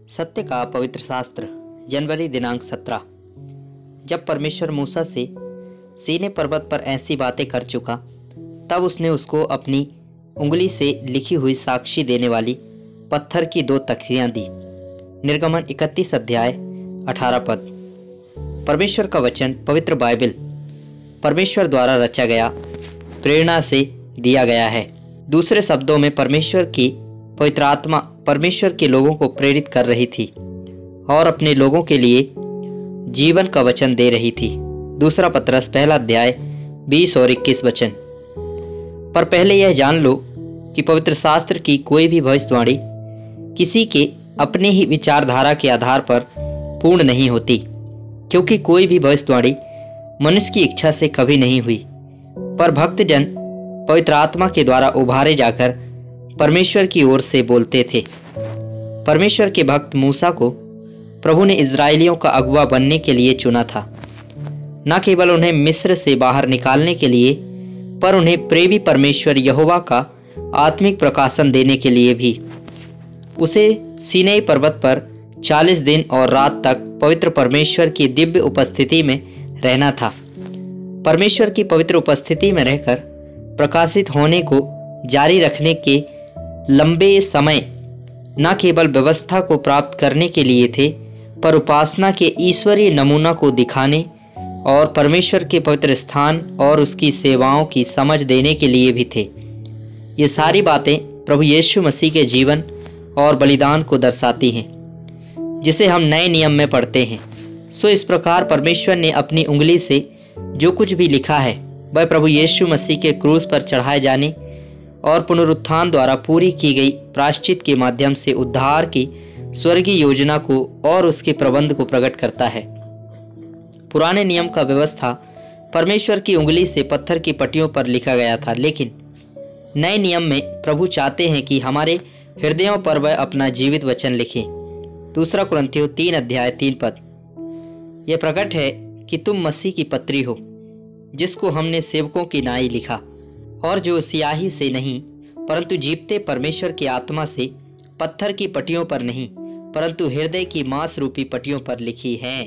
सत्य का पवित्र शास्त्र जनवरी दिनांक 17। जब परमेश्वर मूसा से सीनै पर्वत पर ऐसी बातें कर चुका, तब उसने उसको अपनी उंगली से लिखी हुई साक्षी देने वाली पत्थर की 2 तख्तियां दी। निर्गमन 31 अध्याय 18 पद। परमेश्वर का वचन पवित्र बाइबल परमेश्वर द्वारा रचा गया प्रेरणा से दिया गया है। दूसरे शब्दों में परमेश्वर की पवित्र आत्मा परमेश्वर के लोगों को प्रेरित कर रही थी और अपने लोगों के लिए जीवन का वचन दे रही थी। दूसरा पत्रस पहला अध्याय 20 और 21 वचन। पर पहले यह जान लो कि पवित्र शास्त्र की कोई भी भविष्यवाणी किसी के अपने ही विचारधारा के आधार पर पूर्ण नहीं होती, क्योंकि कोई भी भविष्यवाणी मनुष्य की इच्छा से कभी नहीं हुई, पर भक्तजन पवित्र आत्मा के द्वारा उभारे जाकर परमेश्वर की ओर से बोलते थे। परमेश्वर के भक्त मूसा को प्रभु ने इजरायलियों का अगुवा बनने के लिए चुना था, न केवल उन्हें मिस्र से बाहर निकालने के लिए, पर उन्हें प्रेमी परमेश्वर यहोवा का आत्मिक प्रकाशन देने के लिए भी। उसे सीनै पर्वत पर 40 दिन और रात तक पवित्र परमेश्वर की दिव्य उपस्थिति में रहना था। परमेश्वर की पवित्र उपस्थिति में रहकर प्रकाशित होने को जारी रखने के लंबे समय न केवल व्यवस्था को प्राप्त करने के लिए थे, पर उपासना के ईश्वरीय नमूना को दिखाने और परमेश्वर के पवित्र स्थान और उसकी सेवाओं की समझ देने के लिए भी थे। ये सारी बातें प्रभु यीशु मसीह के जीवन और बलिदान को दर्शाती हैं, जिसे हम नए नियम में पढ़ते हैं। सो इस प्रकार परमेश्वर ने अपनी उंगली से जो कुछ भी लिखा है, वह प्रभु यीशु मसीह के क्रूस पर चढ़ाए जाने और पुनरुत्थान द्वारा पूरी की गई प्रायश्चित के माध्यम से उद्धार की स्वर्गीय योजना को और उसके प्रबंध को प्रकट करता है। पुराने नियम का व्यवस्था परमेश्वर की उंगली से पत्थर की पट्टियों पर लिखा गया था, लेकिन नए नियम में प्रभु चाहते हैं कि हमारे हृदयों पर वह अपना जीवित वचन लिखे। दूसरा कुरिन्थियों 3 अध्याय 3 पद। यह प्रकट है कि तुम मसीह की पत्री हो, जिसको हमने सेवकों की नाई लिखा, और जो स्याही से नहीं परंतु जीवते परमेश्वर की आत्मा से पत्थर की पट्टियों पर नहीं परंतु हृदय की मांस रूपी पट्टियों पर लिखी है।